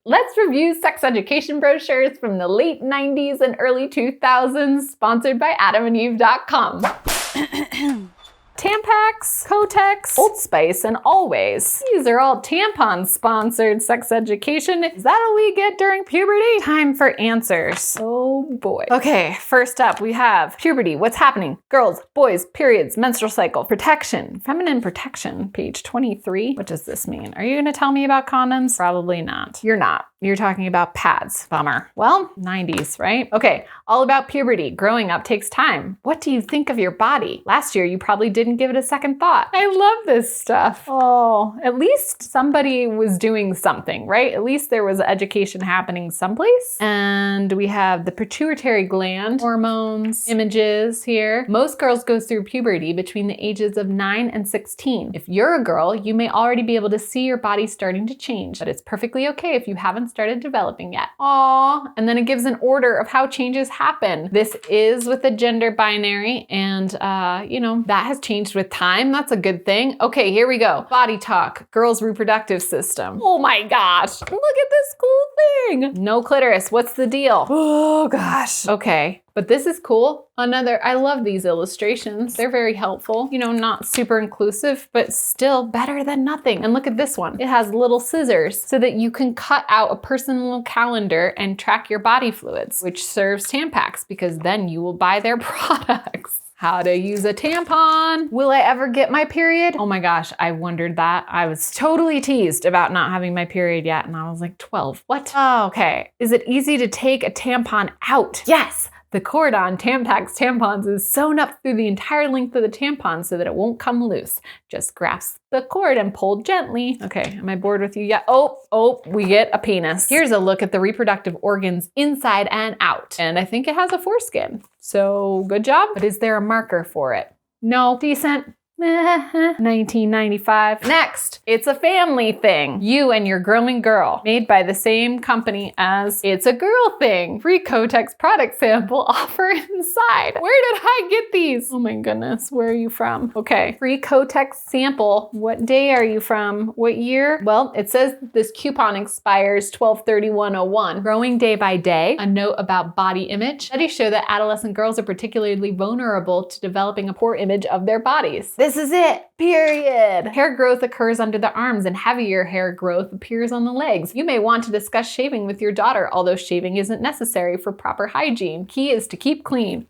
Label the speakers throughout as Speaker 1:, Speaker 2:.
Speaker 1: Let's review sex education brochures from the late 90s and early 2000s, sponsored by AdamandEve.com. Tampax, Kotex, Old Spice, and Always. These are all tampon-sponsored sex education. Is that all we get during puberty? Time for answers. Oh boy. Okay, first up we have puberty. What's happening? Girls, boys, periods, menstrual cycle, protection, feminine protection, page 23. What does this mean? Are you gonna tell me about condoms? Probably not. You're not. You're talking about pads. Bummer. Well, 90s, right? Okay, all about puberty. Growing up takes time. What do you think of your body? Last year, you probably didn't give it a second thought. I love this stuff. Oh, at least somebody was doing something, right? At least there was education happening someplace. And we have the pituitary gland, hormones, images here. Most girls go through puberty between the ages of 9 and 16. If you're a girl, you may already be able to see your body starting to change, but it's perfectly okay if you haven't started developing yet. Aww. And then it gives an order of how changes happen. This is with the gender binary, and that has changed with time. That's a good thing. Okay, here we go. Body talk, girls' reproductive system. Oh my gosh, look at this cool thing. No clitoris, what's the deal? Oh gosh. Okay. But this is cool. I love these illustrations. They're very helpful. Not super inclusive, but still better than nothing. And look at this one. It has little scissors so that you can cut out a personal calendar and track your body fluids, which serves Tampax because then you will buy their products. How to use a tampon. Will I ever get my period? Oh my gosh, I wondered that. I was totally teased about not having my period yet, and I was like 12. What? Oh, okay. Is it easy to take a tampon out? Yes. The cord on Tampax tampons is sewn up through the entire length of the tampon so that it won't come loose. Just grasp the cord and pull gently. Okay, am I bored with you yet? Oh, we get a penis. Here's a look at the reproductive organs inside and out. And I think it has a foreskin. So good job. But is there a marker for it? No. Decent. 1995. Next, it's a family thing. You and your growing girl, made by the same company as It's a Girl Thing. Free Kotex product sample offer inside. Where did I get these? Oh my goodness, where are you from? Okay, free Kotex sample. What day are you from? What year? Well, it says this coupon expires 12/31/01. Growing day by day. A note about body image. Studies show that adolescent girls are particularly vulnerable to developing a poor image of their bodies. This is it, period. Hair growth occurs under the arms and heavier hair growth appears on the legs. You may want to discuss shaving with your daughter, although shaving isn't necessary for proper hygiene. Key is to keep clean.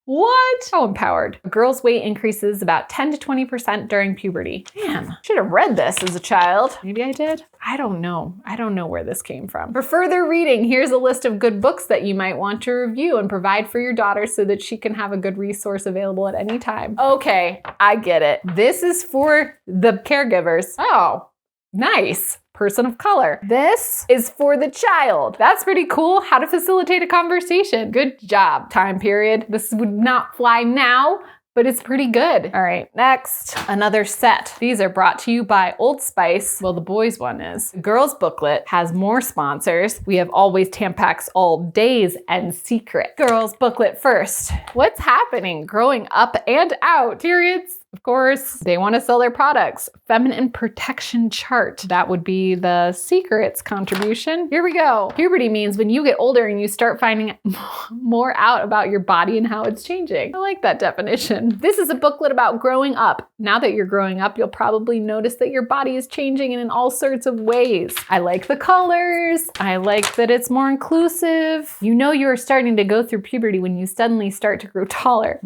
Speaker 1: What? How empowered. A girl's weight increases about 10 to 20% during puberty. Man, should have read this as a child. Maybe I did. I don't know. I don't know where this came from. For further reading, here's a list of good books that you might want to review and provide for your daughter so that she can have a good resource available at any time. Okay, I get it. This is for the caregivers. Oh, nice. Person of color. This is for the child. That's pretty cool. How to facilitate a conversation. Good job. Time period. This would not fly now, but it's pretty good. All right, next, another set. These are brought to you by Old Spice. Well, the boys one is. The girls booklet has more sponsors. We have Always, Tampax, All Days, and Secret. Girls booklet first. What's happening? Growing up and out. Periods. Of course, they want to sell their products. Feminine protection chart. That would be the Secret's contribution. Here we go. Puberty means when you get older and you start finding more out about your body and how it's changing. I like that definition. This is a booklet about growing up. Now that you're growing up, you'll probably notice that your body is changing in all sorts of ways. I like the colors. I like that it's more inclusive. You know you're starting to go through puberty when you suddenly start to grow taller.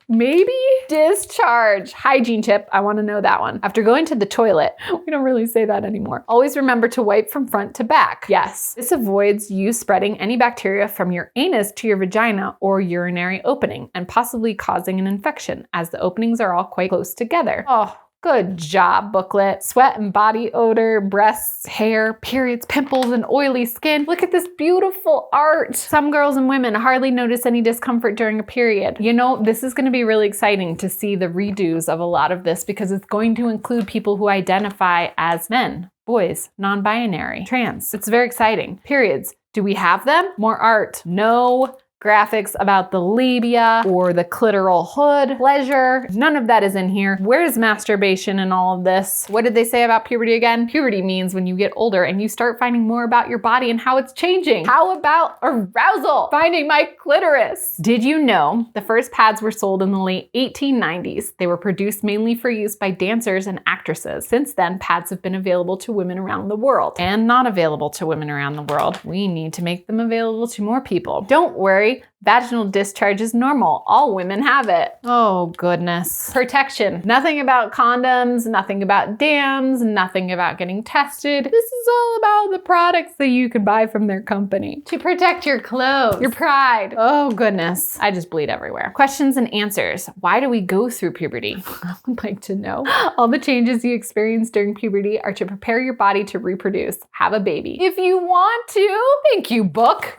Speaker 1: Maybe? Discharge. Hygiene tip. I want to know that one. After going to the toilet, we don't really say that anymore. Always remember to wipe from front to back. Yes. This avoids you spreading any bacteria from your anus to your vagina or urinary opening and possibly causing an infection as the openings are all quite close together. Oh, good job, booklet. Sweat and body odor, breasts, hair, periods, pimples, and oily skin. Look at this beautiful art. Some girls and women hardly notice any discomfort during a period. This is going to be really exciting to see the redos of a lot of this because it's going to include people who identify as men, boys, non-binary, trans. It's very exciting. Periods. Do we have them? More art. No. graphics about the labia or the clitoral hood, pleasure. None of that is in here. Where's masturbation in all of this? What did they say about puberty again? Puberty means when you get older and you start finding more about your body and how it's changing. How about arousal? Finding my clitoris. Did you know the first pads were sold in the late 1890s? They were produced mainly for use by dancers and actresses. Since then, pads have been available to women around the world and not available to women around the world. We need to make them available to more people. Don't worry, vaginal discharge is normal. All women have it. Oh goodness. Protection. Nothing about condoms, nothing about dams, nothing about getting tested. This is all about the products that you can buy from their company to protect your clothes, your pride. Oh goodness. I just bleed everywhere. Questions and answers. Why do we go through puberty? I would like to know. All the changes you experience during puberty are to prepare your body to reproduce, have a baby. If you want to. Thank you, book.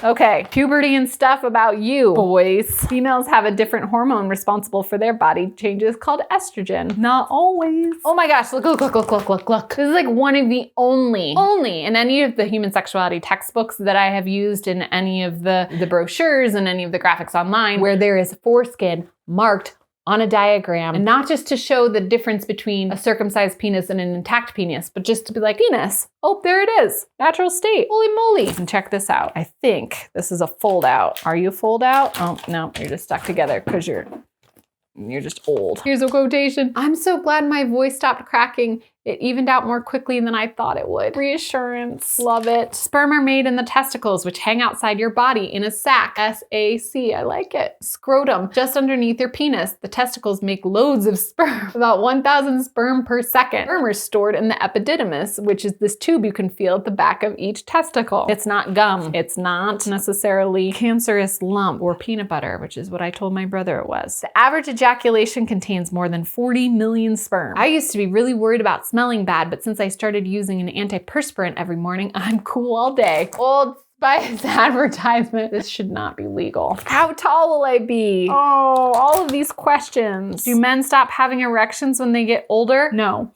Speaker 1: Okay, puberty and stuff about you, boys. Females have a different hormone responsible for their body changes called estrogen. Not always. Oh my gosh, look. This is like one of the only in any of the human sexuality textbooks that I have used in any of the brochures and any of the graphics online where there is foreskin marked on a diagram, and not just to show the difference between a circumcised penis and an intact penis, but just to be like, penis, oh, there it is, natural state, holy moly. And check this out. I think this is a fold out. Are you a fold out? Oh, no, you're just stuck together because you're just old. Here's a quotation. I'm so glad my voice stopped cracking. It evened out more quickly than I thought it would. Reassurance. Love it. Sperm are made in the testicles, which hang outside your body in a sac. S-A-C. I like it. Scrotum. Just underneath your penis. The testicles make loads of sperm. About 1,000 sperm per second. Sperm are stored in the epididymis, which is this tube you can feel at the back of each testicle. It's not gum. It's not necessarily cancerous lump or peanut butter, which is what I told my brother it was. The average ejaculation contains more than 40 million sperm. I used to be really worried about smelling bad, but since I started using an antiperspirant every morning, I'm cool all day. Old Spice advertisement. This should not be legal. How tall will I be? Oh, all of these questions. Do men stop having erections when they get older? No.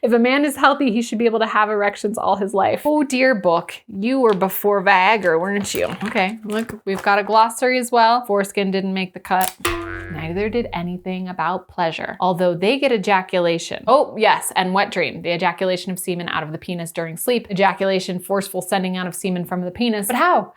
Speaker 1: If a man is healthy, he should be able to have erections all his life. Oh dear book, you were before Viagra, weren't you? Okay, look, we've got a glossary as well. Foreskin didn't make the cut. Neither did anything about pleasure, although they get ejaculation. Oh yes, and wet dream, the ejaculation of semen out of the penis during sleep. Ejaculation, forceful sending out of semen from the penis. But how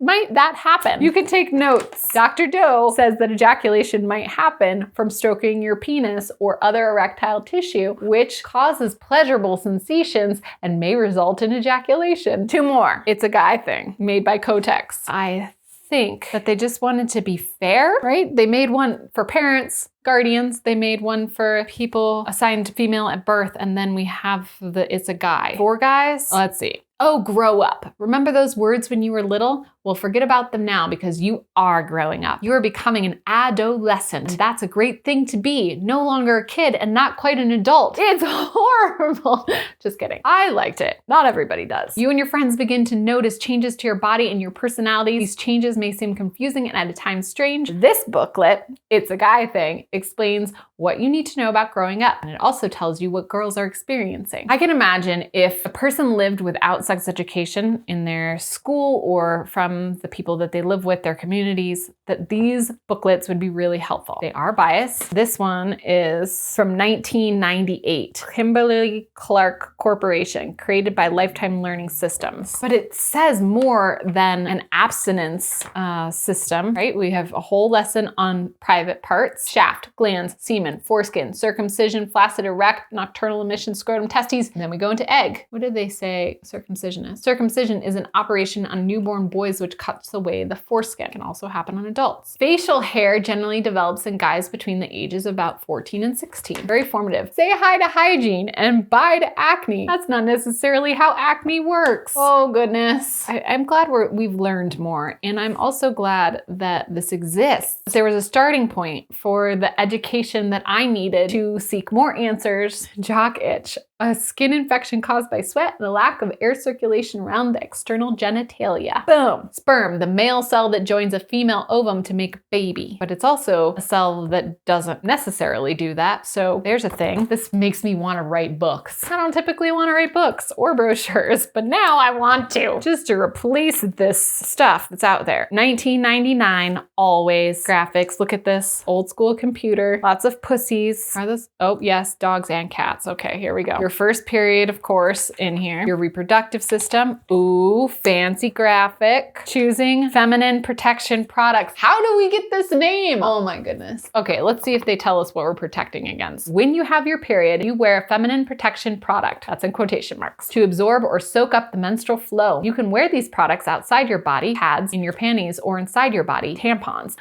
Speaker 1: might that happen? You can take notes. Dr. Doe says that ejaculation might happen from stroking your penis or other erectile tissue, which causes pleasurable sensations and may result in ejaculation. 2 more. It's a guy thing made by Kotex. I think that they just wanted to be fair, right? They made one for parents, guardians. They made one for people assigned female at birth. And then we have it's a guy. 4 guys? Let's see. Oh, grow up. Remember those words when you were little? Well, forget about them now because you are growing up. You are becoming an adolescent. And that's a great thing to be. No longer a kid and not quite an adult. It's horrible. Just kidding. I liked it. Not everybody does. You and your friends begin to notice changes to your body and your personality. These changes may seem confusing and at times strange. This booklet, It's a Guy Thing, explains what you need to know about growing up. And it also tells you what girls are experiencing. I can imagine if a person lived without sex education in their school or from the people that they live with, their communities, that these booklets would be really helpful. They are biased. This one is from 1998, Kimberly-Clark Corporation, created by Lifetime Learning Systems. But it says more than an abstinence system, right? We have a whole lesson on private parts, shaft, glands, semen, foreskin, circumcision, flaccid, erect, nocturnal emission, scrotum, testes, and then we go into egg. What did they say circumcision is? Circumcision is an operation on newborn boys which cuts away the foreskin. It can also happen on adults. Facial hair generally develops in guys between the ages of about 14 and 16. Very formative. Say hi to hygiene and bye to acne. That's not necessarily how acne works. Oh goodness. I'm glad we've learned more, and I'm also glad that this exists. There was a starting point for the education that I needed to seek more answers. Jock itch. A skin infection caused by sweat and a lack of air circulation around the external genitalia. Boom. Sperm, the male cell that joins a female ovum ovum to make a baby, but it's also a cell that doesn't necessarily do that. So there's a thing. This makes me want to write books. I don't typically want to write books or brochures, but now I want to, just to replace this stuff that's out there. 1999, always graphics. Look at this old school computer. Lots of pussies. Are those? Oh yes, dogs and cats. Okay, here we go. Your first period, of course, in here. Your reproductive system. Ooh, fancy graphic. Choosing feminine protection products. How do we get this name? Oh my goodness. Okay, let's see if they tell us what we're protecting against. When you have your period, you wear a feminine protection product, that's in quotation marks, to absorb or soak up the menstrual flow. You can wear these products outside your body, pads, in your panties, or inside your body, tampons.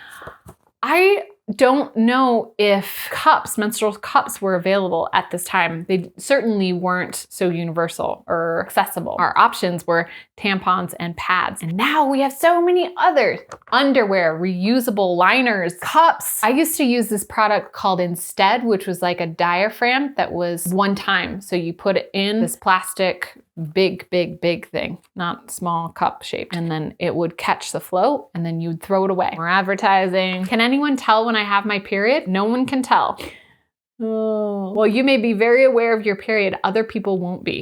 Speaker 1: I don't know if cups, menstrual cups, were available at this time. They certainly weren't so universal or accessible. Our options were tampons and pads. And now we have so many others. Underwear, reusable liners, cups. I used to use this product called Instead, which was like a diaphragm that was one time. So you put it in this plastic big thing, not small cup shaped. And then it would catch the flow and then you'd throw it away. More advertising. Can anyone tell when I have my period? No one can tell. Oh. Well, you may be very aware of your period. Other people won't be.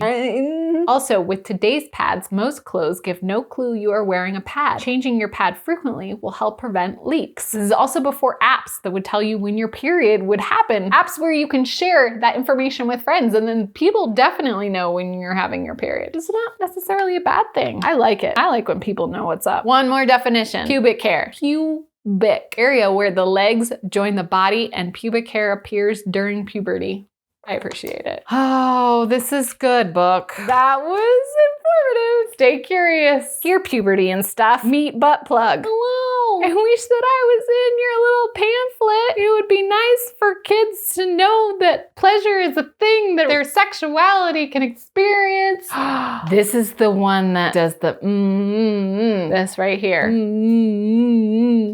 Speaker 1: Also, with today's pads, most clothes give no clue you are wearing a pad. Changing your pad frequently will help prevent leaks. This is also before apps that would tell you when your period would happen. Apps where you can share that information with friends, and then people definitely know when you're having your period. It's not necessarily a bad thing. I like it. I like when people know what's up. One more definition. Pubic hair. Pubic area where the legs join the body and pubic hair appears during puberty. I appreciate it. Oh, this is good, book. That was informative. Stay curious. Hear puberty and stuff. Meet butt plug. Hello. I wish that I was in your little pamphlet. It would be nice for kids to know that pleasure is a thing that their sexuality can experience. This is the one that does the this right here.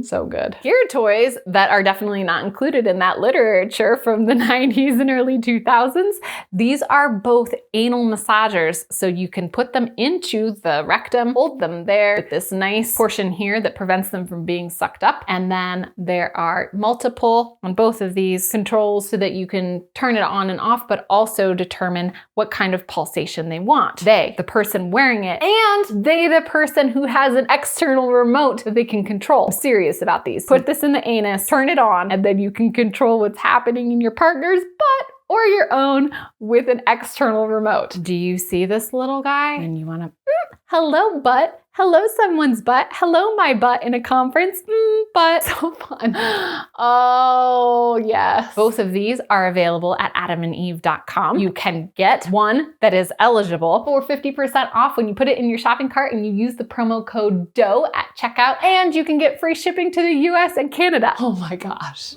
Speaker 1: So good. Here are toys that are definitely not included in that literature from the 90s and early 2000s. These are both anal massagers, so you can put them into the rectum, hold them there with this nice portion here that prevents them from being sucked up. And then there are multiple on both of these controls so that you can turn it on and off, but also determine what kind of pulsation they want. They, the person wearing it, and they, the person who has an external remote that they can control. I'm serious about these. Put this in the anus, turn it on, and then you can control what's happening in your partner's butt or your own with an external remote. Do you see this little guy? And you wanna, hello butt, hello someone's butt, hello my butt in a conference, butt, so fun. Oh yes. Both of these are available at adamandeve.com. You can get one that is eligible for 50% off when you put it in your shopping cart and you use the promo code DOE at checkout, and you can get free shipping to the US and Canada. Oh my gosh.